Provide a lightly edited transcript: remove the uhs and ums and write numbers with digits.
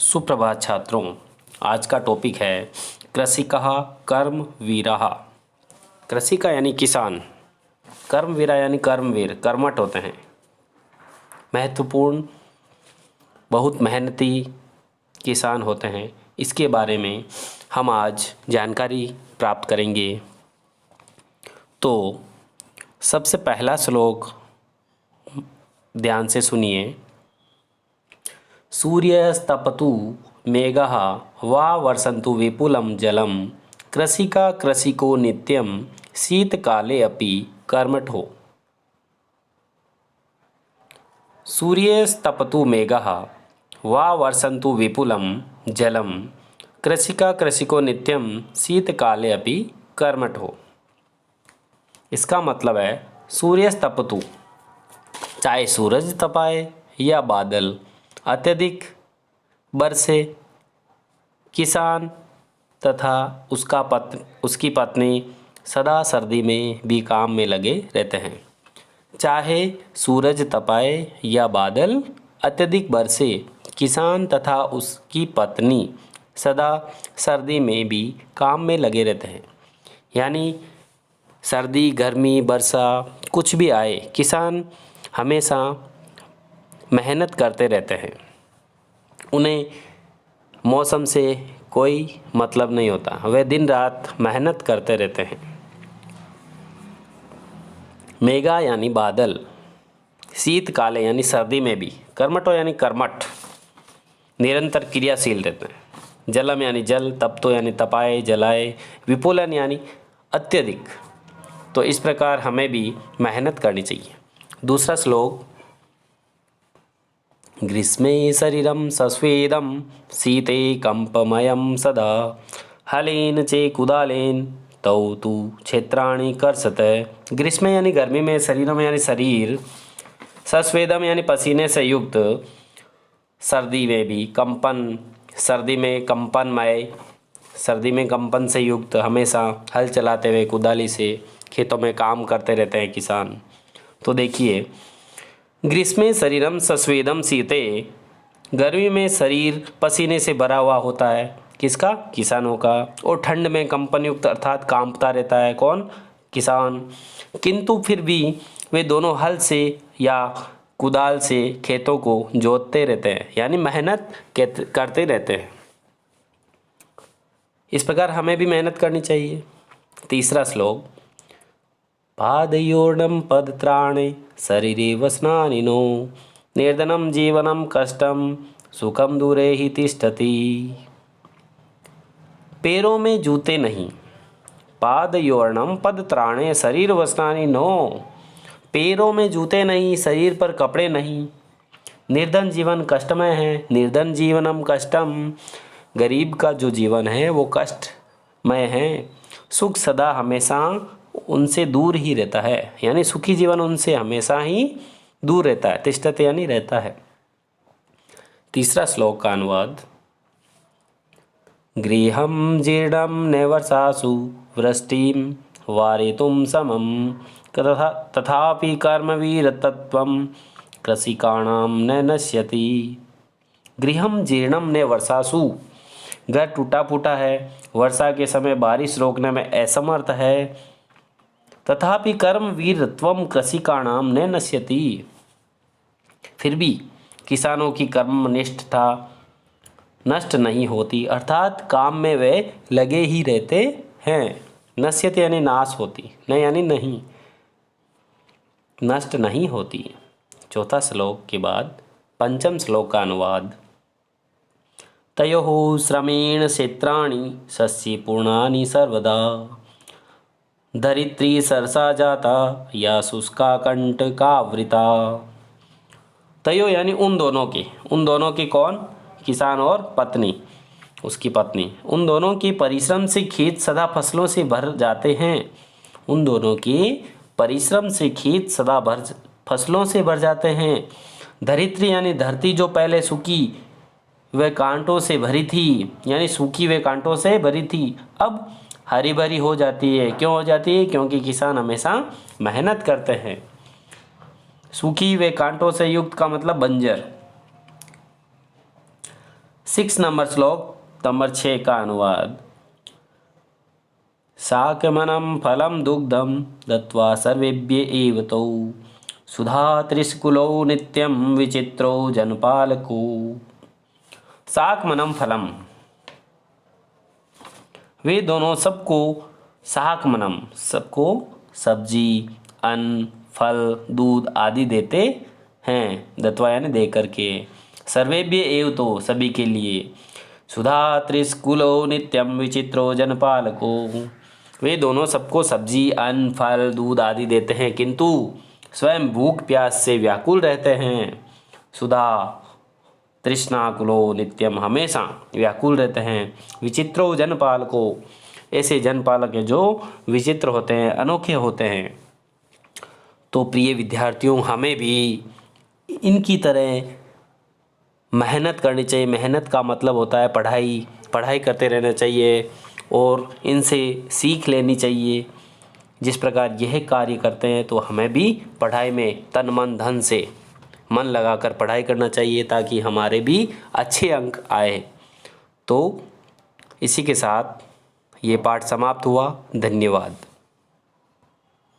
सुप्रभात छात्रों। आज का टॉपिक है कृषिकः कर्मवीरः। कृषि का यानी किसान, कर्मवीरा यानी कर्मवीर, कर्मठ होते हैं, महत्वपूर्ण, बहुत मेहनती किसान होते हैं। इसके बारे में हम आज जानकारी प्राप्त करेंगे। तो सबसे पहला श्लोक ध्यान से सुनिए। सूर्यस्तपतु मेघः वा वर्षन्तु विपुलं जलं कृषिका कृषिको नित्यं शीतकाले अपि कर्मठो। सूर्यस्तपतु मेघः वा वर्षन्तु विपुलं जलं कृषिका कृषिको नित्यं शीतकाले अपि कर्मठो। इसका मतलब है सूर्यस्तपतु, चाहे सूरज तपाए या बादल अत्यधिक बरसे, किसान तथा उसकी पत्नी सदा सर्दी में भी काम में लगे रहते हैं। चाहे सूरज तपाए या बादल अत्यधिक बरसे, किसान तथा उसकी पत्नी सदा सर्दी में भी काम में लगे रहते हैं। यानी सर्दी, गर्मी, वर्षा कुछ भी आए, किसान हमेशा मेहनत करते रहते हैं। उन्हें मौसम से कोई मतलब नहीं होता, वे दिन रात मेहनत करते रहते हैं। मेघा यानी बादल, शीतकाले यानी सर्दी में भी, कर्मठो यानी कर्मठ, निरंतर क्रियाशील रहते हैं। जलम यानी जल, तपतो यानी तपाए, जलाए, विपुलन यानी अत्यधिक। तो इस प्रकार हमें भी मेहनत करनी चाहिए। दूसरा श्लोक, ग्रीष्मे शरीरं सस्वेदं शीते कंपमयं सदा हलेन चे कुदालेन तौ तु क्षेत्राणि कर्षत। ग्रीष्म यानी गर्मी में, शरीरम यानी शरीर, सस्वेदम यानी पसीने से युक्त, सर्दी में भी कंपन, सर्दी में कंपनमय, सर्दी में कंपन से युक्त, हमेशा हल चलाते हुए कुदाली से खेतों में काम करते रहते हैं किसान। तो देखिए, ग्रीष्मे शरीरम सस्वेदम शीते, गर्मी में शरीर पसीने से भरा हुआ होता है, किसका? किसानों का। और ठंड में कंपन युक्त अर्थात कांपता रहता है, कौन? किसान। किंतु फिर भी वे दोनों हल से या कुदाल से खेतों को जोतते रहते हैं, यानी मेहनत करते रहते हैं। इस प्रकार हमें भी मेहनत करनी चाहिए। तीसरा श्लोक, पादयोर्णं पदत्राणे शरीरे वसनानि नो निर्धनं जीवनं कष्टं सुखम दूरे ही तिष्ठति। पैरों में जूते नहीं, पादयोर्णं पदत्राणे शरीर वसनानि नो, पैरों में जूते नहीं, शरीर पर कपड़े नहीं, निर्धन जीवन कष्टमय है, निर्धन जीवनम कष्टम, गरीब का जो जीवन है वो कष्टमय है, सुख सदा हमेशा उनसे दूर ही रहता है, यानी सुखी जीवन उनसे हमेशा ही दूर रहता है, तिष्ठते यानी रहता है। तीसरा श्लोक का अनुवाद, गृहं जीर्णं न वर्षासु वृष्टिं वारितुं समं तथापि कर्मवीरतत्त्वं कृषिकाणां न नश्यति। गृहं जीर्णं न वर्षासु, घर टूटा फूटा है, वर्षा के समय बारिश रोकने में असमर्थ है, तथापि कर्मवीरत्वं कृषिकाणां न नश्यति, फिर भी किसानों की कर्मनिष्ठता नष्ट नहीं होती, अर्थात काम में वे लगे ही रहते हैं। नश्यति यानी नाश होती, न यानी नहीं, नष्ट नहीं होती। चौथा श्लोक के बाद पंचम श्लोक का अनुवाद, तयोः श्रमेण क्षेत्राणि सस्यपूर्णानि सर्वदा धरित्री सरसा जाता या शुष्का कंटकावृता। तयो यानी उन दोनों के कौन? किसान और पत्नी, उसकी पत्नी। उन दोनों की परिश्रम से खेत सदा फसलों से भर जाते हैं। उन दोनों की परिश्रम से खेत सदा फसलों से भर जाते हैं। धरित्री यानी धरती जो पहले सूखी वे कांटों से भरी थी, यानी सूखी वे कांटों से भरी थी, अब हरी भरी हो जाती है। क्यों हो जाती है? क्योंकि किसान हमेशा मेहनत करते हैं। सूखी वे कांटों से युक्त का मतलब बंजर। 6 नंबर श्लोक नंबर 6 का अनुवाद। साकमनं फलं दुग्धं दत्वा सर्वेभ्य एव तौ सुधा त्रिस्कुलौ नित्यं विचित्रो जनपालको। साकमनं फलम, वे दोनों सबको, साकमनम सबको सब्जी, अन्न, फल, दूध आदि देते हैं। दत्वा यानी दे करके। सर्वेभ्य एव तो सभी के लिए। सुधा त्रिस्कुलो नित्यम विचित्रो जनपालको, वे दोनों सबको सब्जी, अन्न, फल, दूध आदि देते हैं, किंतु स्वयं भूख प्यास से व्याकुल रहते हैं। सुधा तृष्णाकुलो नित्यम, हमेशा व्याकुल रहते हैं। विचित्रो जनपालको, ऐसे जनपालक जो विचित्र होते हैं, अनोखे होते हैं। तो प्रिय विद्यार्थियों, हमें भी इनकी तरह मेहनत करनी चाहिए। मेहनत का मतलब होता है पढ़ाई, पढ़ाई करते रहना चाहिए और इनसे सीख लेनी चाहिए। जिस प्रकार यह कार्य करते हैं तो हमें भी पढ़ाई में तन मन धन से मन लगाकर पढ़ाई करना चाहिए, ताकि हमारे भी अच्छे अंक आए। तो इसी के साथ ये पाठ समाप्त हुआ। धन्यवाद।